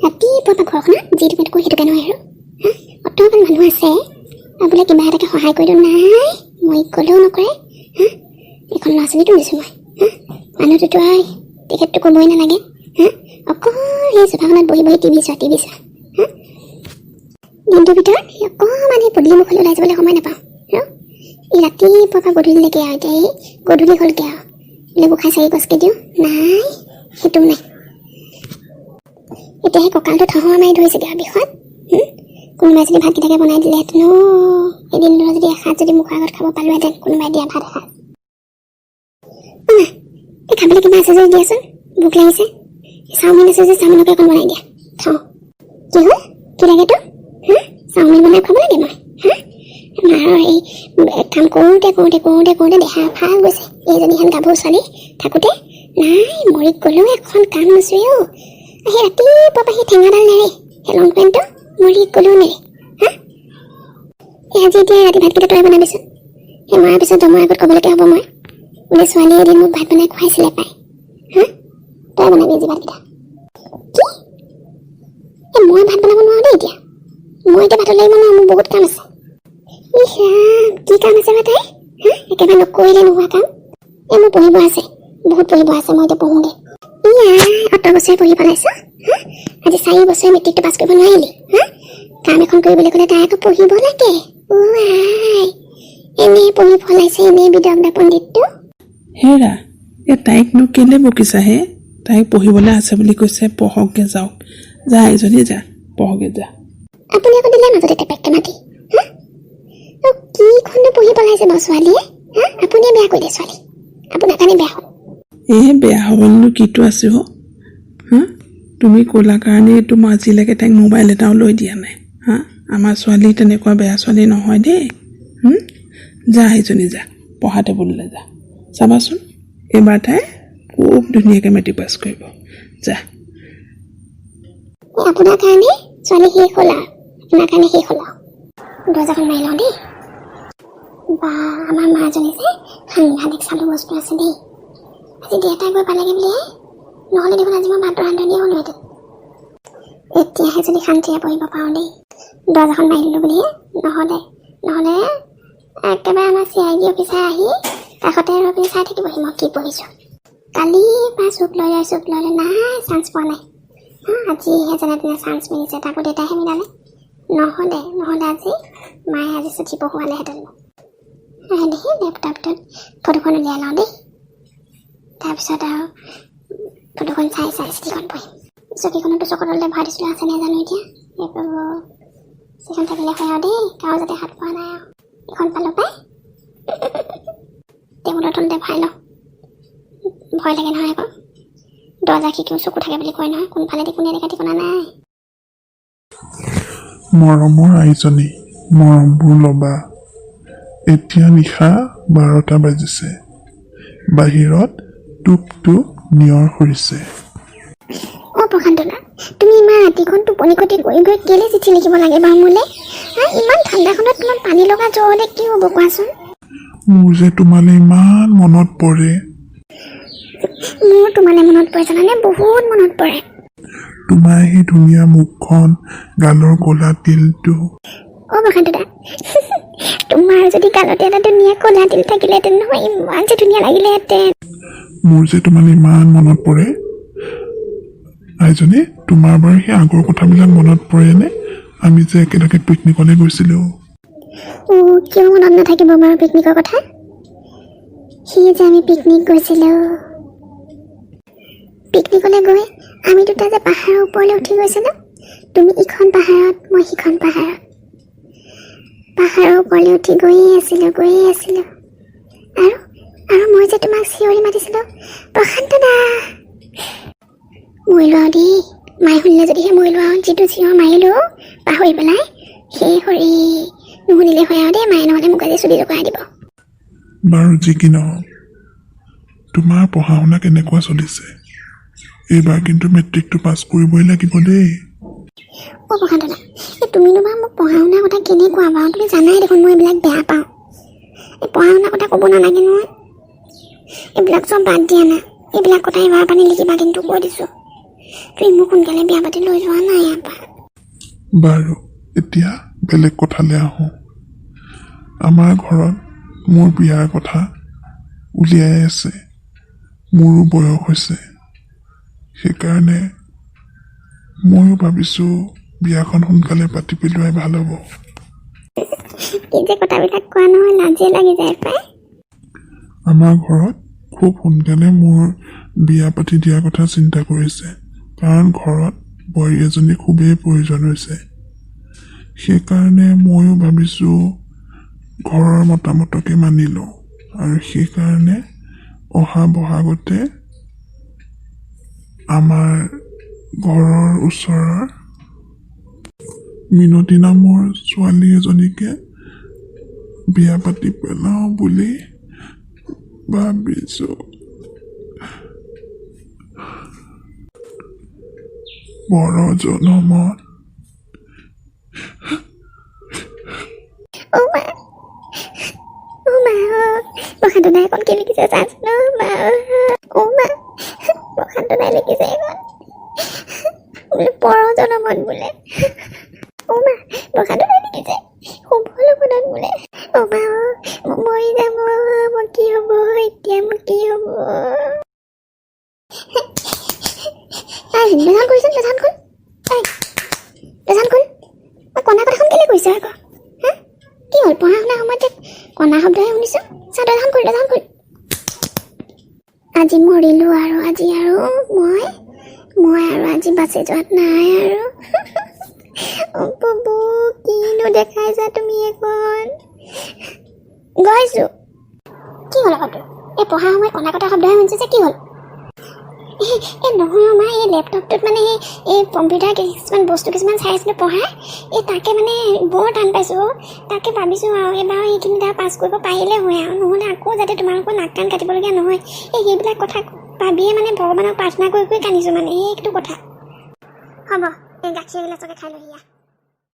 ৰাতিপুৱা ঘৰখনত যিটো কৈ সেইটোকে নহয় আৰু অতমান মানুহ আছে বোলে কিবা এটাকে সহায় কৰি দিওঁ নাই মই ক'লেও নকৰে এইখন ল'ৰা ছোৱালীটো দিছোঁ মই মানুহটোতো আৰু তেখেতটো ক'বই নালাগে অকল সেই চোফাখনত বহি বহি টিভি চোৱা দিনটোৰ ভিতৰত অকণমান সেই পদূলি মুখলৈ ওলাই যাবলৈ সময় নাপাওঁ আৰু এই ৰাতিপুৱাৰ পৰা গধূলিলৈকে আৰু এতিয়া এই গধূলি হ'লগৈ আৰু লেবু খাই 4 গছকে দিওঁ নাই সেইটো নাই এতিয়া সেই কঁকালটো ঠহা মাৰি ধৰিছেগৈ আৰু বিষত কোনোবাই যদি ভাতকেইটাকে বনাই দিলেহেঁতেন এদিন যদি এসাঁজ যদি মুখৰ আগত খাব পালোহেঁতেন কোনোবাই দিয়া ভাত এসাঁজ এই খাবলৈ কিবা আছে যদি দিয়াচোন ভোক লাগিছে চাওমিন আছে যে চাওমিনকে অকণ বনাই দিয়া খাওঁ কি হ'ল কি লাগেতো চাওমিন বনাই খাব লাগে মই মাৰ এই কাম কৰোঁতে দেহা ভাল গৈছে এইজনীহেন গাভৰু ছোৱালী থাকোঁতে নাই মৰি গ'লেও এখন কাম নোচোৱে সেই ৰাতিপুৱা পৰা সেই ঠেঙাডাল নেৰে সেই লং পেণ্টটো মৰি গ'লেও নেৰে এই আজি এতিয়া ৰাতি ভাতকেইটা তই বনাবিচোন সেই মৰাৰ পিছত জমৰ আগত ক'বলৈকে হ'ব মই বোলে ছোৱালীয়ে এদিন মোক ভাত বনাই খুৱাইছিলে পাই তই বনাবি আজি ভাতকেইটা কি মই ভাত বনাব নোৱাৰোঁ দেই এতিয়া মই এতিয়া ভাতত লাগিব নহয় মোৰ বহুত কাম আছে ইছ ৰাম কি কাম আছে বা তাই একেবাৰে নকৰিলে নোহোৱা কাম মোৰ পঢ়িব আছে বহুত পঢ়িব আছে মই এতিয়া পঢ়োঁগৈ অত বছৰে পঢ়ি পেলাইছ আজি 4 বছৰে মেট্ৰিকটো পাছ কৰিব নোৱাৰিলি কাম এখন কৰিবলৈ গ'লে তাই আকৌ পঢ়িব লাগে এনেই পঢ়ি ফলাইছে এনেই বিদগ্ধ পণ্ডিতটো হেৰা তাইকনো কেলে বকিছা হে তাইক পঢ়িবলৈ আছে বুলি কৈছে পঢ়কগে যাওক যা এজনী যা পঢ়কে যা আপুনি আকৌ দিলে মাজতে টেপেককে মাতি কি খণ্ডে পঢ়ি পেলাইছে বাৰু ছোৱালীয়ে আপুনিয়ে বেয়া কৰি দিয়ে ছোৱালী আপোনাৰ কাৰণে বেয়া হ'ল বেয়া হ'বনো কিটো আছে তুমি ক'লা কাৰণেতো মই আজিলৈকে তাইক মোবাইল এটাও লৈ দিয়া নাই আমাৰ ছোৱালী তেনেকুৱা বেয়া ছোৱালী নহয় দেই যা এজনী যা পঢ়া টেবুললৈ যা চাবাচোন এইবাৰ তাই খুব ধুনীয়াকৈ মেট্ৰিক পাছ কৰিব যা আপোনাৰ কাৰণে ছোৱালী শেষ হ'ল আৰু আপোনাৰ কাৰণে শেষ হ'ল আৰু দৰ্জাখন মাৰি লওঁ দেই বা আমাৰ মাজনী যে সাংঘাতিক চালু বস্তু আছে দেই আজি দেউতাই গৈ পালেগৈ বুলিহে নহ'লে দেখোন আজি মই ভাতৰ ৰান্ধনিয়ে হ'লোহেঁতেন এতিয়াহে যদি শান্তিৰে পঢ়িব পাৰোঁ দেই দৰ্জাখন মাৰি দিলোঁ বুলিহে নহ'লে একেবাৰে আমাৰ CID অফিচাৰ আহি কাষতে ৰখি চাই থাকিবহি মই কি পঢ়িছোঁ কালিৰ পৰা চুক লৈ নাই চান্স পোৱা নাই আজিহে যেনে তেনে চান্স মিলিছে তাকো দেউতাইহে মিলালে নহ'লে আজি মায়ে আজি চিঠি পঢ়ুৱালেহেঁতেন দেখি লেপটপ ভিতৰত ফটোখন উলিয়াই লওঁ দেই তাৰপিছত আৰু ফটোখন চাই চিঠিখন পঢ়িম চকীখনতো চকৰলৈ ভৰাই দিছিলোঁ আছে নে জানো এতিয়া চিঠিখন থাকিলে হয় আৰু দেই কাৰো যাতে হাত পোৱা নাই আৰু এইখন পালোঁ পাই টেবুলৰ তলতে ভৰাই লওঁ ভয় লাগে নহয় আকৌ দৰ্জা খিৰিকিও চকু থাকে বুলি কয় নহয় কোনফালেদি কোনে দেখা ঠিকনা নাই মৰমৰ আইজনী মৰমবোৰ ল'বা এতিয়া নিশা 12টা বাজিছে বাহিৰত টুপ টুপ নিয়ৰ সৰিছে প্ৰশান্তনা তুমি ইমান ৰাতিখন টোপনি ক্ষতি গৈ কেলে চিঠি লিখিব লাগে বাৰু মোলৈ ইমান ঠাণ্ডাখনত তোমাৰ পানী লগা জ্বৰ হ'লে কি হ'ব কোৱাচোন মোৰ যে তোমালৈ ইমান মনত পৰে মোৰ তোমালৈ মনত পৰে জানানে বহুত মনত পৰে তোমাৰ সেই ধুনীয়া মুখখন গালৰ ক'লা তিলটো প্ৰশান্তনা তোমাৰ যদি গালতে এটা ধুনীয়া ক'লা তিল থাকিলেহেঁতেন নহয় ইমান যে ধুনীয়া লাগিলেহেঁতেন মোৰ যে তোমালৈ ইমান মনত পৰে আইজনী তোমাৰ বাৰু সেই আগৰ কথাবিলাক মনত পৰেনে আমি যে একেলগে পিকনিকলৈ গৈছিলোঁ কিয় মনত নাথাকিব বাৰু পিকনিকৰ কথা সি যে আমি পিকনিক গৈছিলোঁ পিকনিকলৈ গৈ আমি দুটা যে পাহাৰৰ ওপৰলৈ উঠি গৈছিলোঁ তুমি ইখন পাহাৰত মই সিখন পাহাৰৰ ওপৰলৈ উঠি গৈয়ে আছিলোঁ আৰু মই যে তোমাক চিঞৰি মাতিছিলোঁ প্ৰশান্তনা মৰিলোঁ আৰু দেই মায়ে শুনিলে যদিহে মৰিলোঁ আৰু যিটো চিঞৰ মাৰিলোঁ পাহৰি পেলাই সেই হৰি নুশুনিলে হয় আৰু দেই মায়ে নহ'লে মোক আজি চুলি জোকাই দিব বাৰু যি কি নহওক তোমাৰ পঢ়া শুনা কেনেকুৱা চলিছে এইবাৰ কিন্তু মেট্ৰিকটো পাছ কৰিবই লাগিব দেই প্ৰশান্তনা তুমিনো বাৰু মোক পঢ়া শুনাৰ কথা কেনেকুৱা বাৰু তুমি জানাই দেখোন মই এইবিলাক বেয়া পাওঁ এই পঢ়া শুনাৰ কথা ক'ব নালাগে নহয় এইবিলাক চব বাদ দিয়া না এইবিলাক কথা এবাৰ পানী লিখিবা কিন্তু কৈ দিছোঁ তুমি মোক সোনকালে বিয়া পাতি লৈ যোৱা নাই ইয়াৰ পৰা। বাৰু এতিয়া বেলেগ কথালৈ আহোঁ। আমাৰ ঘৰত মোৰ বিয়াৰ কথা উলিয়াই আছে। মোৰো বয়স হৈছে, সেইকাৰণে ময়ো ভাবিছোঁ বিয়াখন সোনকালে পাতি পেলোৱাই ভাল হ'ব। কি যে কথাবিলাক কোৱা নহয়, লাজে লাগি যায় পাই। আমাৰ ঘৰত খুব সোনকালে মোৰ বিয়া পাতি দিয়াৰ কথা চিন্তা কৰিছে, কাৰণ ঘৰত বোৱাৰী এজনী খুবেই প্ৰয়োজন হৈছে। সেইকাৰণে ময়ো ভাবিছোঁ ঘৰৰ মতামতকে মানি লওঁ, আৰু সেইকাৰণে অহা বহাগতে আমাৰ ঘৰৰ ওচৰৰ মিনতী নামৰ ছোৱালী এজনীকে বিয়া পাতি পেলাওঁ বুলি ভাবিছোঁ। বৰ জনমত। অ' মা, বসাটো নাই এখন কি লিখিছে চাচোন। অ' মা, বসাটো নাই লিখিছে এখন বোলে পৰ জনমত বোলে। অ' মা, বসাটো নাই লিখিছে শুভ লগ্নত বোলে। অ' মা, মই মৰি যাম, মোৰ কি হ'ব এতিয়া, মোৰ কি হ'ব? বেজান কৰিছোন, বেজান খোল, বেজান খোল। কণা কথাখন কেলে কৈছে আকৌ? হা, কি হ'ল? পঢ়া শুনাৰ সময়ত যে কণা শব্দহে শুনিছো। চা বেজান খোল, বেজান খোল। আজি মৰিলোঁ আৰু আজি আৰু মই আৰু আজি বাচি যোৱাত নাই আৰু। বাবু কিনো দেখাইছা তুমি এখন? গৈছো। কি হ'ল আকৌ তোৰ? এই পঢ়াৰ সময়ত কণা কথা শব্দহে শুনিছো যে, কি হ'ল? এই নহয় আমাৰ এই লেপটপটোত মানে এই কম্পিউটাৰ কিছুমান বস্তু কিছুমান চাই আছিলোঁ পঢ়াৰ, এই তাকে মানে বৰ টান পাইছোঁ। তাকে ভাবিছোঁ আৰু এইবাৰ সেইখিনি তাৰ পাছ কৰিব পাৰিলে হয় আৰু, নহ'লে আকৌ যাতে তোমালোকৰ নাক কাণ কাটিবলগীয়া নহয়। এই সেইবিলাক কথা ভাবিয়ে মানে ভগৱানক প্ৰাৰ্থনা কৰি কান্দিছোঁ মানে, সেইটো কথা। হ'ব, এই গাখীৰ এগিলাচকে খাই লৈ আহ।